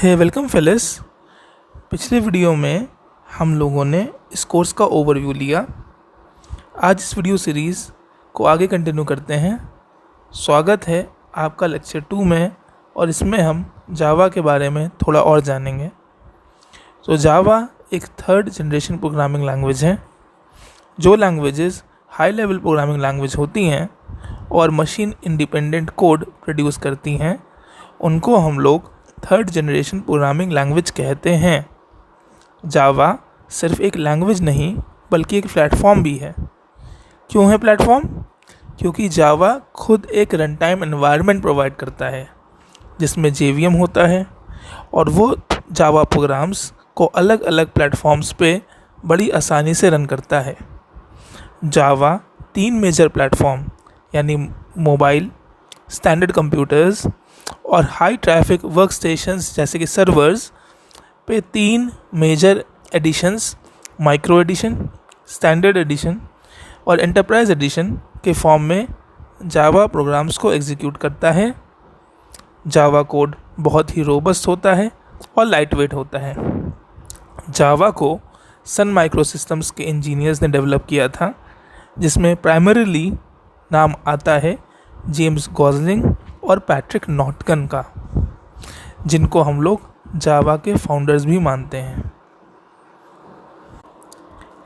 Welcome Felis. पिछले video में हम लोगों ने इस कोर्स का ओवरव्यू लिया। आज इस वीडियो सीरीज़ को आगे कंटिन्यू करते हैं। स्वागत है आपका लेक्चर 2 में, और इसमें हम जावा के बारे में थोड़ा और जानेंगे। तो जावा एक थर्ड जनरेशन प्रोग्रामिंग लैंग्वेज है। जो languages high level programming language होती हैं और मशीन इंडिपेंडेंट कोड प्रोड्यूस करती हैं, उनको हम लोग थर्ड जनरेशन प्रोग्रामिंग लैंग्वेज कहते हैं। जावा सिर्फ एक लैंग्वेज नहीं बल्कि एक प्लेटफॉर्म भी है। क्यों है प्लेटफॉर्म? क्योंकि जावा खुद एक रन टाइम एनवायरनमेंट प्रोवाइड करता है जिसमें JVM होता है, और वो जावा प्रोग्राम्स को अलग अलग प्लेटफॉर्म्स पे बड़ी आसानी से रन करता है। जावा 3 मेजर प्लेटफॉर्म यानी मोबाइल, स्टैंडर्ड कंप्यूटर्स और हाई ट्रैफिक वर्क स्टेशंस जैसे कि सर्वर्स पे 3 major editions, micro edition, standard edition और एंटरप्राइज एडिशन के फॉर्म में जावा प्रोग्राम्स को एग्जीक्यूट करता है। जावा कोड बहुत ही रोबस्ट होता है और लाइटवेट होता है। जावा को सन माइक्रो सिस्टम्स के इंजीनियर्स ने डेवलप किया था, जिसमें प्राइमरीली नाम आता है जेम्स गॉसलिंग और पैट्रिक नॉटगन का, जिनको हम लोग जावा के फाउंडर्स भी मानते हैं।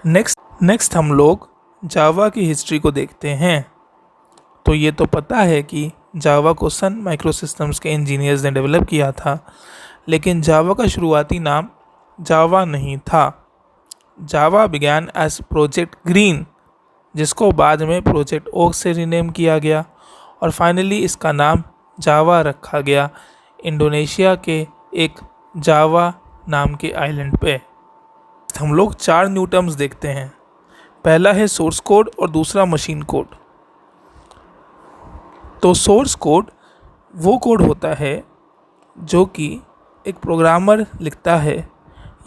नेक्स्ट हम लोग जावा की हिस्ट्री को देखते हैं। तो ये तो पता है कि जावा को सन माइक्रो सिस्टम्स के इंजीनियर्स ने डेवलप किया था, लेकिन जावा का शुरुआती नाम जावा नहीं था। जावा बिगैन एज प्रोजेक्ट ग्रीन, जिसको बाद में प्रोजेक्ट ओक से रीनेम किया गया, और फाइनली इसका नाम जावा रखा गया इंडोनेशिया के एक जावा नाम के आइलैंड पे। हम लोग 4 न्यू टर्म्स देखते हैं। पहला है सोर्स कोड और दूसरा मशीन कोड। तो सोर्स कोड वो कोड होता है जो कि एक प्रोग्रामर लिखता है,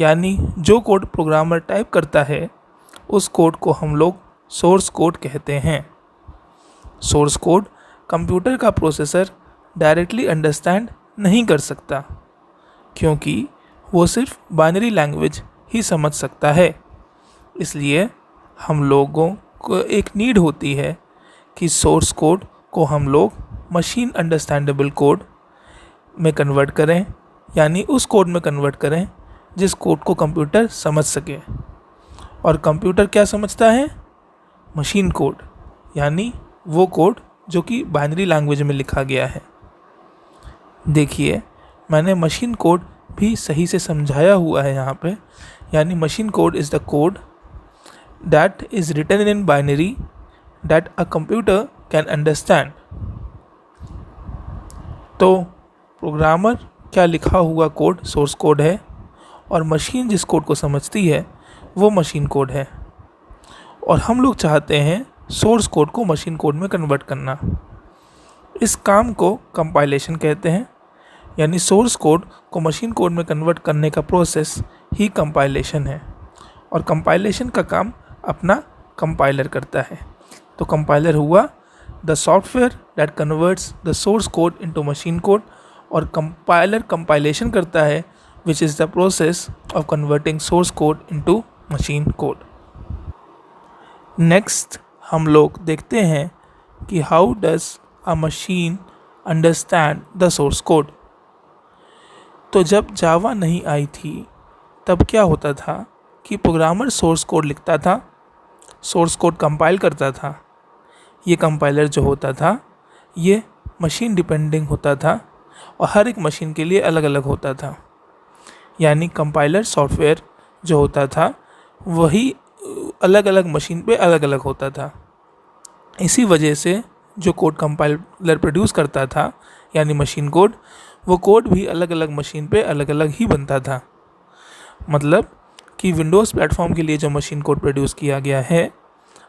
यानी जो कोड प्रोग्रामर टाइप करता है उस कोड को हम लोग सोर्स कोड कहते हैं। सोर्स कोड कंप्यूटर का प्रोसेसर डायरेक्टली अंडरस्टैंड नहीं कर सकता, क्योंकि वो सिर्फ बाइनरी लैंग्वेज ही समझ सकता है। इसलिए हम लोगों को एक नीड होती है कि सोर्स कोड को हम लोग मशीन अंडरस्टैंडेबल कोड में कन्वर्ट करें, यानी उस कोड में कन्वर्ट करें जिस कोड को कंप्यूटर समझ सके। और कंप्यूटर क्या समझता है? मशीन कोड, यानी वो कोड जो कि बाइनरी लैंग्वेज में लिखा गया है। देखिए, मैंने मशीन कोड भी सही से समझाया हुआ है यहाँ पे, यानी machine code is the code that is written in binary that a computer can understand. तो प्रोग्रामर क्या लिखा हुआ कोड सोर्स कोड है, और मशीन जिस कोड को समझती है वो मशीन कोड है। और हम लोग चाहते हैं सोर्स कोड को मशीन कोड में कन्वर्ट करना। इस काम को कंपाइलेशन कहते हैं, यानी सोर्स कोड को मशीन कोड में कन्वर्ट करने का प्रोसेस ही कंपाइलेशन है। और कंपाइलेशन का काम अपना कंपाइलर करता है। तो कंपाइलर हुआ the software that converts the source code into machine code, और कंपाइलर कंपाइलेशन करता है which is the process of converting source code into machine code. Next हम लोग देखते हैं कि how does a machine understand the source code. तो जब जावा नहीं आई थी तब क्या होता था कि प्रोग्रामर सोर्स कोड लिखता था, सोर्स कोड कंपाइल करता था। ये कंपाइलर जो होता था ये मशीन डिपेंडिंग होता था और हर एक मशीन के लिए अलग अलग होता था। यानी कंपाइलर सॉफ्टवेयर जो होता था वही अलग अलग मशीन पे अलग अलग होता था। इसी वजह से जो कोड कंपाइलर प्रोड्यूस करता था, यानी मशीन कोड, वो कोड भी अलग अलग मशीन पे अलग अलग ही बनता था। मतलब कि विंडोज़ प्लेटफॉर्म के लिए जो मशीन कोड प्रोड्यूस किया गया है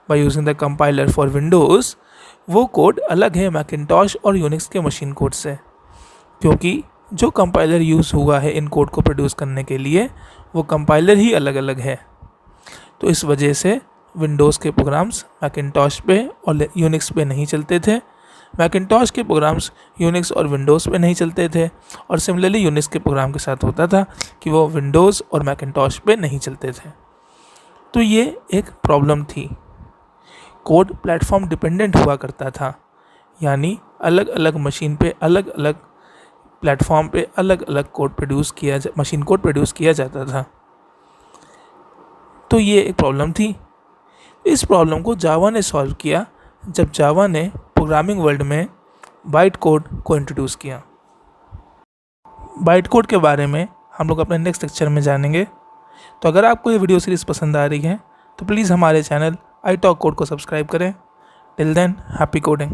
by using the compiler for Windows, वो कोड अलग है मैकिन्टॉश और यूनिक्स के मशीन कोड से, क्योंकि जो कंपाइलर यूज़ हुआ है इन कोड को प्रोड्यूस करने के लिए वो कंपाइलर ही अलग अलग है। तो इस वजह से विंडोज़ के प्रोग्राम्स मैकिन्टॉश पे और यूनिक्स पे नहीं चलते थे, मैकिन्टॉश के प्रोग्राम्स यूनिक्स और विंडोज़ पे नहीं चलते थे, और सिमिलरली यूनिक्स के प्रोग्राम के साथ होता था कि वो विंडोज़ और मैकिन्टॉश पे नहीं चलते थे। तो ये एक प्रॉब्लम थी। कोड प्लेटफॉर्म डिपेंडेंट हुआ करता था, यानी अलग अलग मशीन पे अलग अलग प्लेटफॉर्म पे अलग अलग मशीन कोड प्रोड्यूस किया जाता था। तो ये एक प्रॉब्लम थी। इस प्रॉब्लम को जावा ने सॉल्व किया जब जावा ने प्रोग्रामिंग वर्ल्ड में बाइट कोड को इंट्रोड्यूस किया। बाइट कोड के बारे में हम लोग अपने नेक्स्ट लेक्चर में जानेंगे। तो अगर आपको ये वीडियो सीरीज़ पसंद आ रही है तो प्लीज़ हमारे चैनल iTalk कोड को सब्सक्राइब करें। Till then, happy coding.